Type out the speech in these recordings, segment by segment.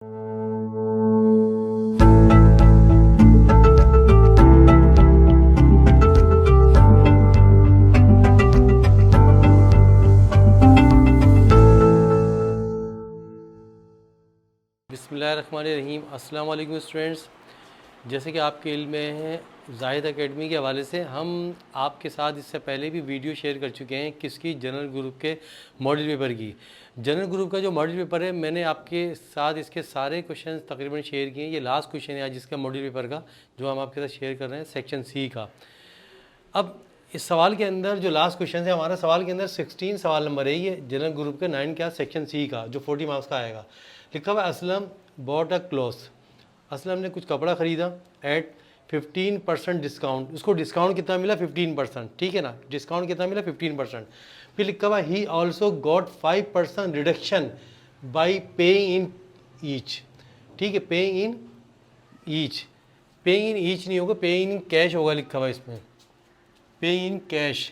बिस्मिल्लाहिर्रहमानिर्रहीम। अस्सलाम वालेकुम स्टूडेंट्स, जैसे कि आपके इल्म में है जाहिद एकेडमी के हवाले से हम आपके साथ इससे पहले भी वीडियो शेयर कर चुके हैं किसकी, जनरल ग्रुप के मॉडल पेपर की। जनरल ग्रुप का जो मॉडल पेपर है मैंने आपके साथ इसके सारे क्वेश्चन तकरीबन शेयर किए हैं। ये लास्ट क्वेश्चन है आज इसका मॉडल पेपर का जो हम आपके साथ शेयर कर रहे हैं, सेक्शन सी का। अब इस सवाल के अंदर जो लास्ट क्वेश्चन है हमारा, सवाल के अंदर 16 सवाल नंबर है ये जनरल ग्रुप के 9 का सेक्शन सी का जो 40 मार्क्स का आएगा। लिखा हुआ Aslam bought a cloth, Aslam ने कुछ कपड़ा ख़रीदा एट 15% डिस्काउंट। उसको डिस्काउंट कितना मिला? 15%, ठीक है ना। डिस्काउंट कितना मिला? 15%। फिर लिखा हुआ he also got 5% reduction by paying in each, ठीक है, paying in each. Paying in each नहीं होगा, पेइंग इन कैश होगा लिखा हुआ इसमें, पे इन कैश।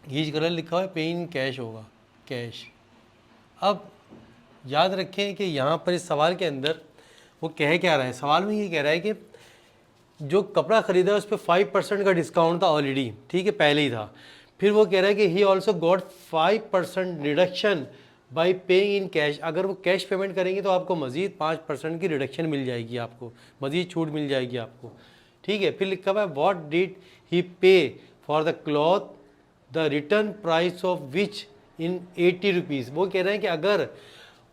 ईच कलर लिखा हुआ है, पे इन कैश होगा, कैश। अब याद रखें कि यहाँ पर इस सवाल के अंदर वो कह क्या रहा है, सवाल में ये कह रहा है कि जो कपड़ा ख़रीदा उस पर 5% का डिस्काउंट था ऑलरेडी, ठीक है, पहले ही था। फिर वो कह रहा है कि he also got 5% reduction by paying in cash. अगर वो कैश पेमेंट करेंगे तो आपको मज़ीद 5% की रिडक्शन मिल जाएगी, आपको मज़ीद छूट मिल जाएगी आपको, ठीक है। फिर लिखा हुआ है व्हाट डिड ही पे for the cloth the return price of which in 80 rupees. वो कह रहे हैं कि अगर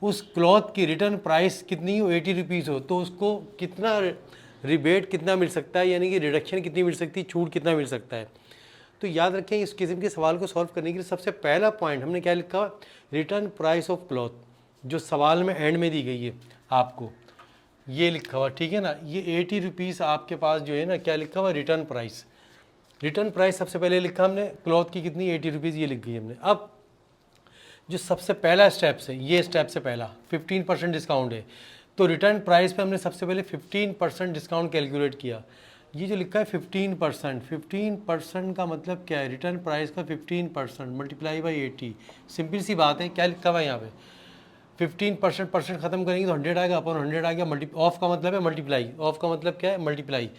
उस क्लॉथ की रिटर्न प्राइस कितनी हो, 80 रुपीज़ हो, तो उसको कितना रिबेट कितना मिल सकता है, यानी कि रिडक्शन कितनी मिल सकती है, छूट कितना मिल सकता है। तो याद रखें इस किस्म के सवाल को सॉल्व करने के लिए सबसे पहला पॉइंट हमने क्या लिखा, रिटर्न प्राइस ऑफ क्लॉथ, जो सवाल में एंड में दी गई है आपको, ये लिखा हुआ, ठीक है ना। ये 80 रुपीज़ आपके पास जो है ना, क्या लिखा हुआ, रिटर्न प्राइस। रिटर्न प्राइस सबसे पहले लिखा हमने, क्लॉथ की कितनी, 80 रुपीज़, ये लिख दी हमने। अब जो सबसे पहला स्टेप्स है, ये स्टेप से पहला 15% डिस्काउंट है, तो रिटर्न प्राइस पे हमने सबसे पहले 15% डिस्काउंट कैलकुलेट किया। ये जो लिखा है 15%, 15% का मतलब क्या है, रिटर्न प्राइस का 15% मल्टीप्लाई बाई 80। सिंपल सी बात है, क्या लिखा हुआ है यहाँ पे, 15% ख़त्म करेंगे तो 100 आएगा, अपॉन 100 आ गया। ऑफ का मतलब है मल्टीप्लाई, ऑफ का मतलब क्या है, मल्टीप्लाई।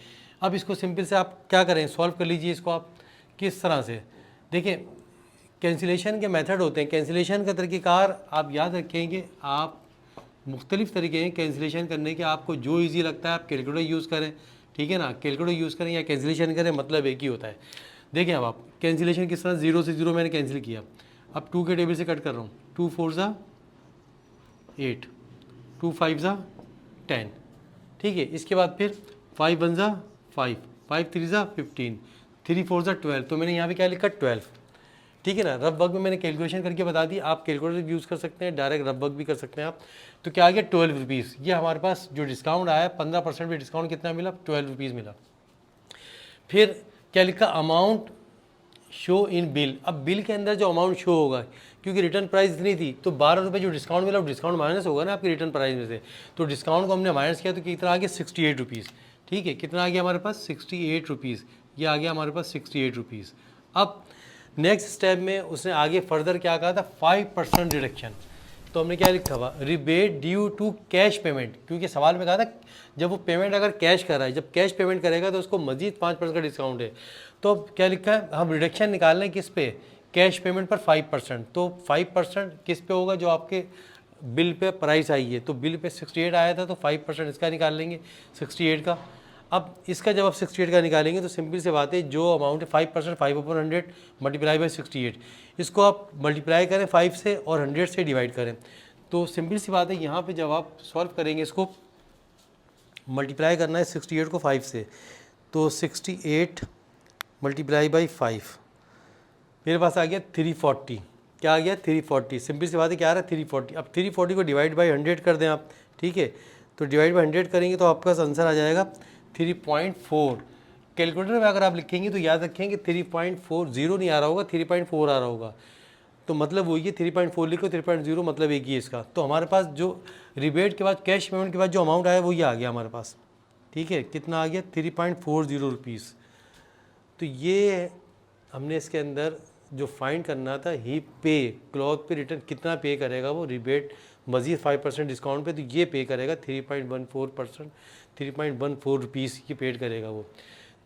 अब इसको सिंपल से आप क्या करें, सॉल्व कर लीजिए इसको आप किस तरह से। देखिए कैंसिलेशन के मेथड होते हैं, कैंसिलेशन का तरीक़ेकार आप याद रखें कि आप मुख्तलिफ़ तरीके हैं कैंसिलेशन करने के, आपको जो ईजी लगता है आप कैलकुलेटर यूज़ करें, ठीक है ना। कैलकुलेटर यूज़ करें या कैंसिलेशन करें, मतलब एक ही होता है। देखें अब आप कैंसिलेशन किस तरह, 0 से 0 मैंने कैंसिल किया, अब 2 के टेबल से कट कर रहा हूँ, 2 4 ज़ा 8, 2 5 ज़ा 10, ठीक है। इसके बाद फिर 5 1 ज़ा 5, 5 3 ज़ा 15, 3 4 ज़ा 12, तो मैंने यहाँ पे क्या लिखा, 12, ठीक है ना। रफ वर्क में मैंने कैलकुलेशन करके बता दी, आप कैलकुलेटर यूज़ कर सकते हैं, डायरेक्ट रफ वर्क भी कर सकते हैं आप। तो क्या आ गया, 12 रुपीज़। ये हमारे पास जो डिस्काउंट आया 15% पे डिस्काउंट कितना मिला, 12 रुपीज़ मिला। फिर क्या लिखा, अमाउंट शो इन बिल। अब बिल के अंदर जो अमाउंट शो होगा, क्योंकि रिटर्न प्राइस इतनी थी तो 12 रुपये जो डिस्काउंट मिला वो डिस्काउंट माइनस होगा ना आपकी रिटर्न प्राइस में से, तो डिस्काउंट को हमने माइनस किया तो कितना आ गया, 68 रुपीज़, ठीक है। कितना आ गया हमारे पास, 68 रुपीज़, ये आ गया हमारे पास 68 रुपीज़। अब नेक्स्ट स्टेप में उसने आगे फर्दर क्या कहा था, 5% रिडक्शन। तो हमने क्या लिखा हुआ, rebate due to cash payment, क्योंकि सवाल में कहा था जब वो पेमेंट अगर कैश कर रहा है, जब कैश पेमेंट करेगा तो उसको मजीद 5% का डिस्काउंट है। तो अब क्या लिखा है, हम रिडक्शन निकाल रहे हैं किस पे, कैश पेमेंट पर 5%। तो 5% किस पे होगा, जो आपके बिल पे प्राइस आई है, तो बिल पे 68 आया था तो 5% इसका निकाल लेंगे 68 का। अब इसका जब आप 68 का निकालेंगे तो सिंपल से बात है, जो अमाउंट है 5%, 5/100 मल्टीप्लाई बाई 68, इसको आप मल्टीप्लाई करें 5 से और 100 से डिवाइड करें, तो सिंपल सी बात है यहाँ पे जब आप सॉल्व करेंगे, इसको मल्टीप्लाई करना है 68 को 5 से, तो 68 मल्टीप्लाई बाई 5, मेरे पास आ गया 340। क्या आ गया, 340। सिंपल सी बात है, क्या आ रहा है, 340। अब 340 को डिवाइड बाई 100 कर दें आप, ठीक है, तो डिवाइड बाई 100 करेंगे तो आपका आंसर आ जाएगा 3.4। कैलकुलेटर में अगर आप लिखेंगे तो याद रखेंगे 3.40 नहीं आ रहा होगा, 3.4 आ रहा होगा, तो मतलब वही है 3.4 लिखो, 3.0 मतलब एक ही है इसका। तो हमारे पास जो रिबेट के बाद, कैश पेमेंट के बाद जो अमाउंट आया वो ये आ गया हमारे पास, ठीक है। कितना आ गया, 3.40 रुपीज़। तो ये हमने इसके अंदर जो फाइंड करना था, ही पे क्लॉथ पे रिटर्न कितना पे करेगा वो, रिबेट मज़ीद 5% डिस्काउंट पे, तो ये पे करेगा 3.14%, 3.14 रुपीज़ की पेड करेगा वो।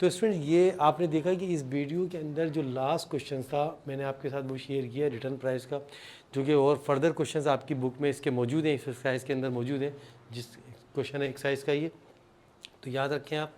तो स्टूडेंट ये आपने देखा कि इस वीडियो के अंदर जो लास्ट क्वेश्चन था मैंने आपके साथ वो शेयर किया रिटर्न प्राइस का, जो कि और फर्दर क्वेश्चंस आपकी बुक में इसके मौजूद हैं, इस एक्सरसाइज के अंदर मौजूद हैं, जिस क्वेश्चन है एक्सरसाइज का ये। तो याद रखें आप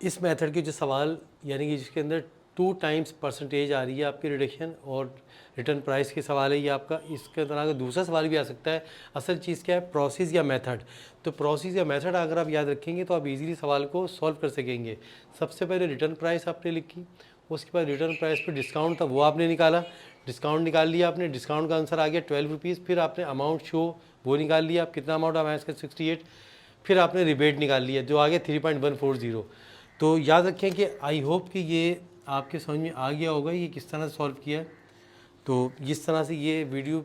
इस मेथड के जो सवाल यानी कि जिसके अंदर 2 टाइम्स परसेंटेज आ रही है आपकी रिडक्शन और रिटर्न प्राइस के सवाल है ये आपका। इसके तरह का दूसरा सवाल भी आ सकता है। असल चीज़ क्या है, प्रोसेस या मेथड। तो प्रोसेस या मेथड अगर आप याद रखेंगे तो आप इजीली सवाल को सॉल्व कर सकेंगे। सबसे पहले रिटर्न प्राइस आपने लिखी, उसके बाद रिटर्न प्राइस पर डिस्काउंट था वो आपने निकाला, डिस्काउंट निकाल लिया आपने, डिस्काउंट का आंसर आ गया 12 रुपीज़। फिर आपने अमाउंट शो वो निकाल लिया, आप कितना अमाउंट आया इसका 68। फिर आपने रिबेट निकाल लिया जो आ गया 3.140। तो याद रखें कि आई होप कि ये आपके समझ में आ गया होगा ये किस तरह से सॉल्व किया है। तो इस तरह से ये वीडियो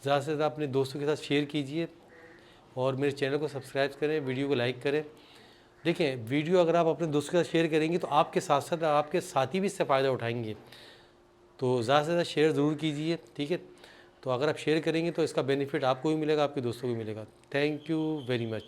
ज़्यादा से ज़्यादा अपने दोस्तों के साथ शेयर कीजिए और मेरे चैनल को सब्सक्राइब करें, वीडियो को लाइक करें। देखें वीडियो अगर आप अपने दोस्तों के साथ शेयर करेंगे तो आपके साथ साथ आपके साथी भी इससे फ़ायदा उठाएंगे। तो ज़्यादा से ज़्यादा शेयर ज़रूर कीजिए, ठीक है। तो अगर आप शेयर करेंगे तो इसका बेनिफिट आपको भी मिलेगा, आपके दोस्तों को भी मिलेगा। Thank you very much.